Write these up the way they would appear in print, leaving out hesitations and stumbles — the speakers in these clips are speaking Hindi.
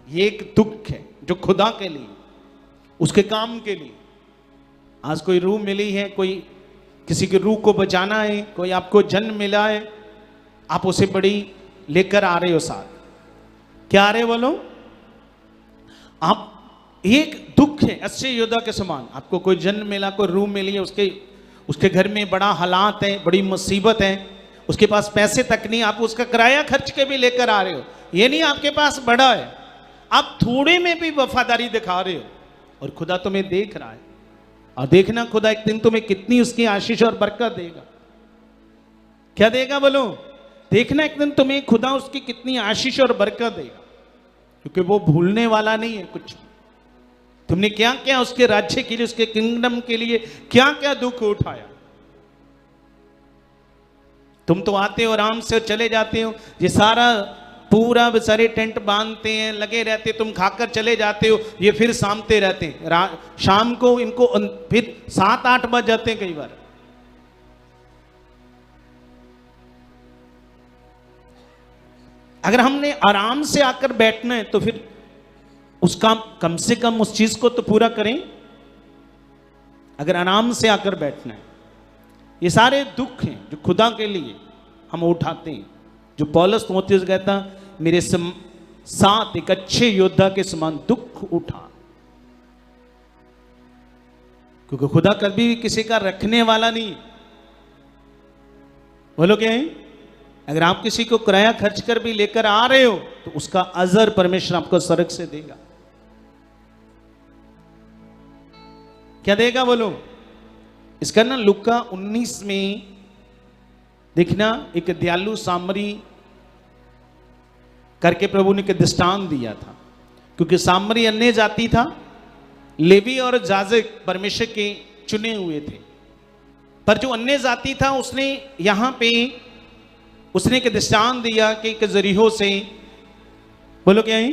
ये एक दुख है जो खुदा के लिए, उसके काम के लिए। आज कोई रूह मिली है, कोई किसी की रूह को बचाना है, कोई आपको जन्म मिला है, आप उसे बड़ी लेकर आ रहे हो साथ। क्या आ रहे हो बोलो आप? एक दुख है अच्छे योद्धा के समान। आपको कोई जन्म मिला, कोई रूह मिली है, उसके घर में बड़ा हालात है, बड़ी मुसीबत है, उसके पास पैसे तक नहीं, आप उसका किराया खर्च के भी लेकर आ रहे हो। ये नहीं आपके पास बड़ा है, आप थोड़े में भी वफादारी दिखा रहे हो और खुदा तुम्हें देख रहा है। और देखना खुदा एक दिन तुम्हें कितनी उसकी आशीष और बरकत देगा। क्या देगा बोलो? देखना एक दिन तुम्हें खुदा उसकी कितनी आशीष और बरकत देगा, क्योंकि वो भूलने वाला नहीं है कुछ। तुमने क्या क्या उसके राज्य के लिए, उसके किंगडम के लिए क्या क्या दुख उठाया। तुम तो आते हो आराम से चले जाते हो, ये सारा पूरा बेचारे टेंट बांधते हैं, लगे रहते, तुम खाकर चले जाते हो, ये फिर सामते रहते हैं। शाम को इनको फिर 7-8 बज जाते हैं कई बार। अगर हमने आराम से आकर बैठना है तो फिर उसका कम से कम उस चीज को तो पूरा करें। अगर आराम से आकर बैठना है, ये सारे दुख हैं जो खुदा के लिए हम उठाते हैं। जो पौलुस तीमुथियुस कहता, मेरे साथ एक अच्छे योद्धा के समान दुख उठा, क्योंकि खुदा कभी भी किसी का रखने वाला नहीं। बोलो क्या है? अगर आप किसी को किराया खर्च कर भी लेकर आ रहे हो तो उसका अजर परमेश्वर आपको स्वर्ग से देगा। क्या देगा बोलो? इसका ना लुका 19 में देखना, एक दयालु सामरी करके प्रभु ने एक दृष्टांत दिया था। क्योंकि सामरी अन्य जाति था, लेवी और याजक परमेश्वर के चुने हुए थे, पर जो अन्य जाति था उसने यहां पे उसने एक दृष्टांत दिया कि एक जरीहो से, बोलो क्या है,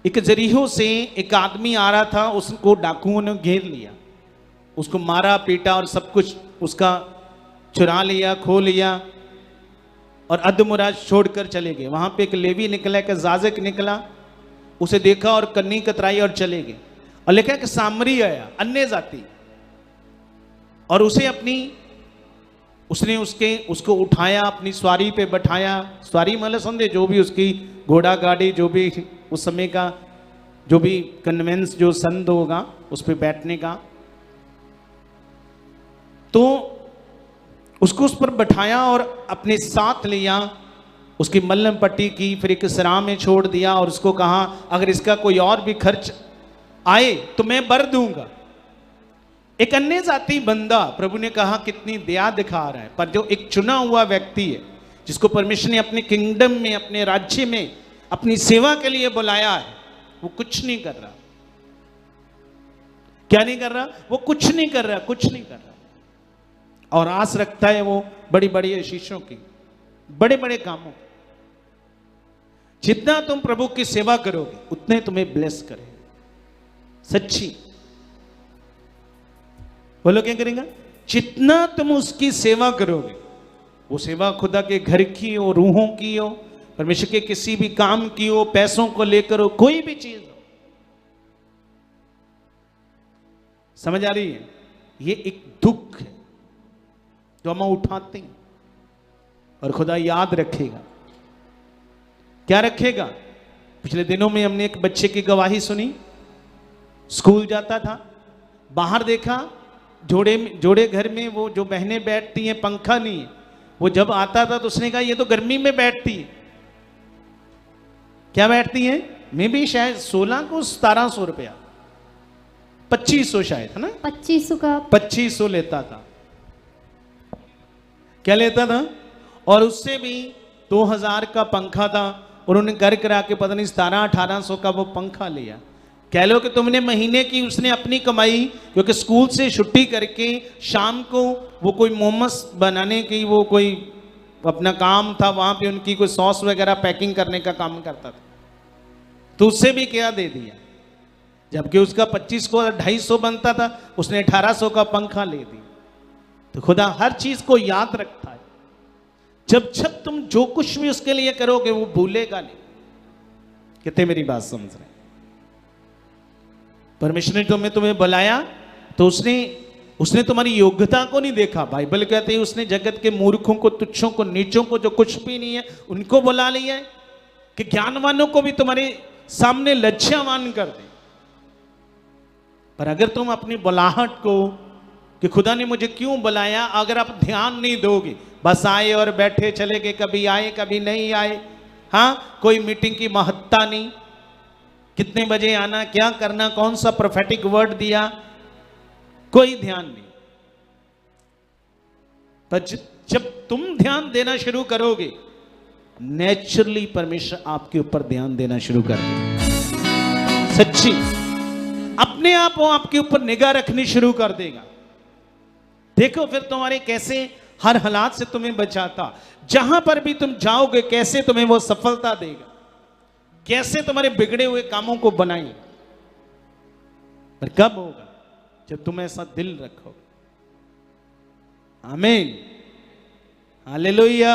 एक जरीहो से एक आदमी आ रहा था, उसको डाकुओं ने घेर लिया, उसको मारा पीटा और सब कुछ उसका चुरा लिया, खो लिया और अधमुराज छोड़कर चले गए। वहां पे एक लेवी निकला, एक याजक निकला, उसे देखा और कन्नी कतराई और चले गए। और लिखा कि सामरी आया, अन्य जाति, और उसने उसको उठाया, अपनी स्वारी पे बैठाया। स्वारी मतलब समझे, जो भी उसकी घोड़ा गाड़ी, जो भी उस समय का जो भी कन्वेंस जो संद होगा उस पे बैठने का, तो उसको उस पर बैठाया और अपने साथ लिया, उसकी मल्लम पट्टी की, फिर एक सराह में छोड़ दिया और उसको कहा अगर इसका कोई और भी खर्च आए तो मैं भर दूंगा। एक अन्य जाति बंदा, प्रभु ने कहा कितनी दया दिखा रहा है, पर जो एक चुना हुआ व्यक्ति है, जिसको परमेश्वर ने अपने किंगडम में, अपने राज्य में अपनी सेवा के लिए बुलाया है, वो कुछ नहीं कर रहा। क्या नहीं कर रहा? वो कुछ नहीं कर रहा, कुछ नहीं कर रहा। और आस रखता है वो बड़ी बड़ी आशीषों की, बड़े बड़े कामों की। जितना तुम प्रभु की सेवा करोगे उतने तुम्हें ब्लेस करें। सच्ची बोलो, क्या करेगा? जितना तुम उसकी सेवा करोगे, वो सेवा खुदा के घर की हो, रूहों की हो, परमेश्वर के किसी भी काम की हो, पैसों को लेकर हो, कोई भी चीज हो। समझ आ रही है? ये एक दुख है जो हम उठाते हैं और खुदा याद रखेगा। क्या रखेगा? पिछले दिनों में हमने एक बच्चे की गवाही सुनी। स्कूल जाता था, बाहर देखा जोड़े घर में वो जो बहनें बैठती हैं, पंखा नहीं है। वो जब आता था तो उसने कहा ये तो गर्मी में बैठती है। क्या बैठती हैं? मैं भी शायद 16 को 1700 रुपया, 2500 शायद, है ना? 2500 लेता था। क्या लेता था? और उससे भी 2000 का पंखा था। उन्होंने घर करा के पता नहीं 1700-1800 का वो पंखा लिया। कह लो कि तुमने महीने की उसने अपनी कमाई, क्योंकि स्कूल से छुट्टी करके शाम को वो कोई मोमोस बनाने की वो कोई अपना काम था, वहां पे उनकी कोई सॉस वगैरह पैकिंग करने का काम करता था, तो उससे भी क्या दे दिया। जबकि उसका 25 को 250 बनता था, उसने 1800 का पंखा ले दिया। तो खुदा हर चीज को याद रखता है। जब तुम जो कुछ भी उसके लिए करोगे वो भूलेगा नहीं। कितने मेरी बात समझ रहे हैं? परमेश्वर ने तुम्हें बुलाया तो उसने तुम्हारी योग्यता को नहीं देखा। बाइबल कहते हैं उसने जगत के मूर्खों को, तुच्छों को, नीचों को, जो कुछ भी नहीं है उनको बुला लिया है कि ज्ञानवानों को भी तुम्हारे सामने लज्जावान कर दे। पर अगर तुम अपनी बुलाहट को कि खुदा ने मुझे क्यों बुलाया, अगर आप ध्यान नहीं दोगे, बस आए और बैठे चले गए, कभी आए कभी नहीं आए, हाँ कोई मीटिंग की महत्ता नहीं, कितने बजे आना, क्या करना, कौन सा प्रोफेटिक वर्ड दिया, कोई ध्यान नहीं। पर जब तुम ध्यान देना शुरू करोगे, नेचुरली परमेश्वर आपके ऊपर ध्यान देना शुरू कर देगा। सच्ची अपने आप वो आपके ऊपर निगाह रखनी शुरू कर देगा। देखो फिर तुम्हारे कैसे हर हालात से तुम्हें बचाता, जहां पर भी तुम जाओगे कैसे तुम्हें वो सफलता देगा, कैसे तुम्हारे बिगड़े हुए कामों को बनाएगा। पर कब होगा? जब तुम ऐसा दिल रखोगे। आमीन, हालेलुया।